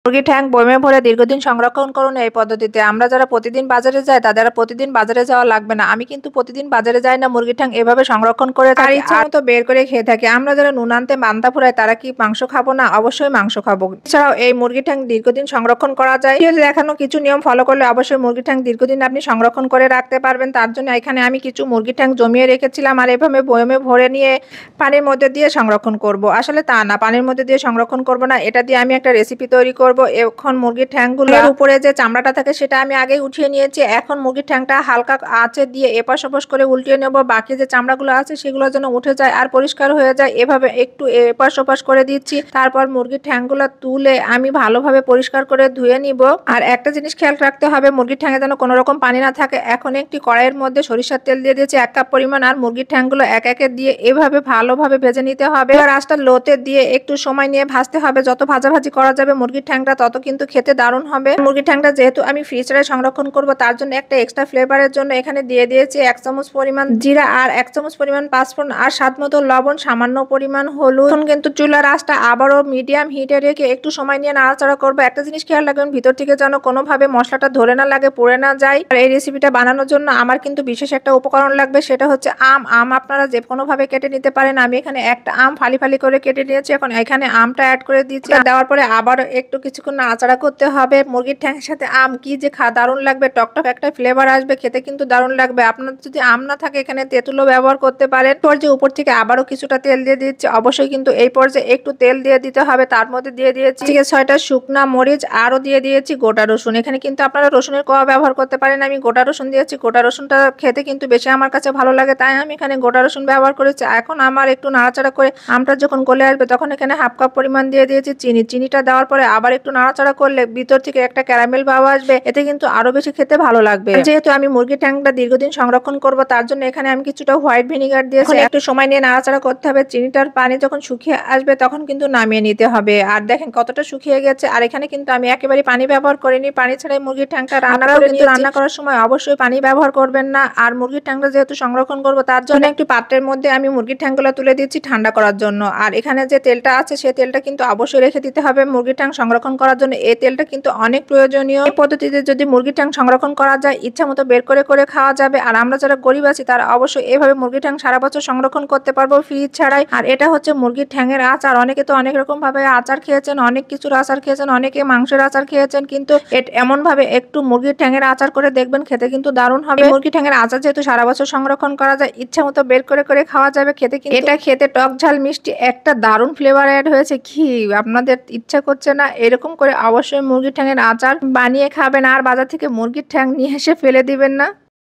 মুরগির ঠ্যাং বয়মে ভরে দীর্ঘদিন সংরক্ষণ করুন এই পদ্ধতিতে। আমরা যারা প্রতিদিন বাজারে যাই তাদের প্রতিদিন বাজারে যাওয়া লাগবে না। আমি কিন্তু প্রতিদিন বাজারে যাই না, মুরগির ঠ্যাং এভাবে সংরক্ষণ করে থাকি, ইচ্ছা মতো বের করে খেয়ে থাকি। আমরা যারা নুন আনতে মান্তা ফুরাই তারা কি মাংস খাবো না? অবশ্যই মাংস খাবো। এছাড়াও এই মুরগির ঠ্যাং দীর্ঘদিন সংরক্ষণ করা যায়। দেখানো কিছু নিয়ম ফলো করলে অবশ্যই মুরগির ঠ্যাং দীর্ঘদিন আপনি সংরক্ষণ করে রাখতে পারবেন। তার জন্য এখানে আমি কিছু মুরগির ঠ্যাং জমিয়ে রেখেছিলাম আর এভাবে বয়মে ভরে নিয়ে পানির মধ্যে দিয়ে সংরক্ষণ করব। আসলে তা না, পানির মধ্যে দিয়ে সংরক্ষণ করব না, এটা দিয়ে আমি একটা রেসিপি তৈরি করব। এখন মুরগির ঠ্যাংগুলোর উপরে যে চামড়াটা থাকে সেটা আমি আগে উঠিয়ে নিয়েছি। এখন মুরগির ঠ্যাংটা হালকা আঁচে দিয়ে এপাশ ওপাশ করে উল্টিয়ে নেব, বাকি যে চামড়াগুলো আছে সেগুলো যেন উঠে যায় আর পরিষ্কার হয়ে যায়। এভাবে একটু এপাশ ওপাশ করে দিচ্ছি। তারপর মুরগির ঠ্যাংগুলো তুলে আমি ভালোভাবে পরিষ্কার করে ধুয়ে নিব। আর একটা জিনিস খেয়াল রাখতে হবে, মুরগির ঠ্যাঙে যেন কোনো রকম পানি না থাকে। এখন একটি কড়াইয়ের মধ্যে সরিষার তেল দিয়ে দিয়েছি 1 কাপ পরিমাণ, আর মুরগির ঠ্যাংগুলো এক একে দিয়ে এভাবে ভালোভাবে ভেজে নিতে হবে। আর আঁচটা লোতে দিয়ে একটু সময় নিয়ে ভাজতে হবে। যত ভাজাভাজি করা যাবে মুরগির ঠ্যাংটা তত কিন্তু খেতে দারুণ হবে। মুরগির ঠ্যাংটা যেহেতু আমি ফ্রিজে সংরক্ষণ করব তার জন্য একটা এক্সট্রা ফ্লেভারের জন্য এখানে দিয়ে দিয়েছি 1 চামচ পরিমাণ জিরা আর 1 চামচ পরিমাণ পাঁচফোড়ন আর স্বাদ মতো লবণ, সামান্য পরিমাণ হলুদ। এখন কিন্তু চুলার আঁচটা আবারও মিডিয়াম হিটে রেখে একটু সময় নিয়ে নাড়াচাড়া করবো। একটা জিনিস খেয়াল রাখবেন, ভিতর থেকে যেন কোনোভাবে মশলাটা ধরে না লাগে, পুড়ে না যায়। আর এই রেসিপিটা বানানোর জন্য আমার কিন্তু বিশেষ একটা উপকরণ লাগবে, সেটা হচ্ছে আম। আপনারা যে কোনো ভাবে কেটে নিতে পারেন। আমি এখানে একটা আম ফালি ফালি করে কেটে নিয়েছি। এখন এখানে আমটা অ্যাড করে দিচ্ছি। দেওয়ার পরে আবার একটু কিছুক্ষণ নাড়াচাড়া করতে হবে। মুরগির ঠ্যাংয়ের সাথে আম কি যে দারুণ লাগবে, টকটক একটা ফ্লেভার আসবে, খেতে কিন্তু দারুণ লাগবে। আপনার যদি আম না থাকে এখানে তেঁতুলও ব্যবহার করতে পারেন। পর্যায়ে উপর থেকে আবারও কিছুটা তেল দিয়ে দিচ্ছি। অবশ্যই কিন্তু এই পর্যায়ে একটু তেল দিয়ে দিতে হবে। তার মধ্যে দিয়ে দিয়েছি 6টা শুকনা মরিচ, আরও দিয়ে দিয়েছি গোটা রসুন। এখানে কিন্তু আপনারা রসুনের কোয়া ব্যবহার করতে পারেন, আমি গোটা রসুন দিয়েছি। গোটা রসুনটা খেতে কিন্তু বেশি আমার কাছে ভালো লাগে, তাই আমি এখানে গোটা রসুন ব্যবহার করেছি। এখন আমার একটু নাড়াচাড়া করে আমটা যখন গলে আসবে তখন এখানে 1/2 কাপ পরিমাণ দিয়ে দিয়েছি চিনি। চিনিটা দেওয়ার পরে আবার একটু নাড়াচাড়া করলে ভিতর থেকে একটা ক্যারামেল ভাব আসবে, এতে কিন্তু আরো বেশি খেতে ভালো লাগবে। যেহেতু আমি মুরগির ঠ্যাংটা দীর্ঘদিন সংরক্ষণ করব তার জন্য এখানে আমি কিছুটা হোয়াইট ভিনিগার দিয়েছি। একটু সময় নিয়ে নাড়াচাড়া করতে হবে। চিনিটার পানি যখন শুকিয়ে আসবে তখন কিন্তু নামিয়ে নিতে হবে। আর দেখেন কতটা শুকিয়ে গেছে। আর এখানে কিন্তু আমি একেবারে পানি ব্যবহার করিনি, পানি ছাড়াই মুরগির ঠ্যাংটা রান্না করে নিয়েছি। রান্না করার সময় অবশ্যই পানি ব্যবহার করবেন না। আর মুরগির ঠ্যাংটা যেহেতু সংরক্ষণ করব তার জন্য একটি পাত্রের মধ্যে আমি মুরগির ঠ্যাংগুলো তুলে দিচ্ছি ঠান্ডা করার জন্য। আর এখানে যে তেলটা আছে সেই তেলটা কিন্তু অবশ্যই রেখে দিতে হবে মুরগির ঠ্যাং সংরক্ষণ করার জন্য। এই তেলটা কিন্তু অনেক প্রয়োজনীয়। এই পদ্ধতিতে যদি মুরগির ঠ্যাং সংরক্ষণ করা যায় ইচ্ছা মতো বের করে করে খাওয়া যাবে। আর আমরা যারা গরিব আছি তারা অবশ্যই এভাবে মুরগির ঠ্যাং সারা বছর সংরক্ষণ করতে পারবো ফ্রিজ ছাড়াই। আর এটা হচ্ছে মুরগির ঠ্যাংয়ের আচার। অনেকে তো অনেক রকম ভাবে আচার খেয়েছেন, অনেক কিছুর আচার খেয়েছেন, অনেকে মাংসের আচার খেয়েছেন, কিন্তু এমন ভাবে একটু মুরগির ঠ্যাংয়ের আচার করে দেখবেন, খেতে কিন্তু দারুণ হবে। মুরগির ঠ্যাংয়ের আচার যেহেতু সারা বছর সংরক্ষণ করা যায় ইচ্ছা মতো বের করে করে খাওয়া যাবে। খেতে কিন্তু এটা খেতে টক ঝাল মিষ্টি একটা দারুণ ফ্লেভার অ্যাড হয়েছে। কি আপনাদের ইচ্ছা করছে না এরকম করে অবশ্যই মুরগির ঠ্যাংয়ের আচার বানিয়ে খাবেন আর বাজার থেকে মুরগির ঠ্যাং নিয়ে এসে ফেলে দিবেন না।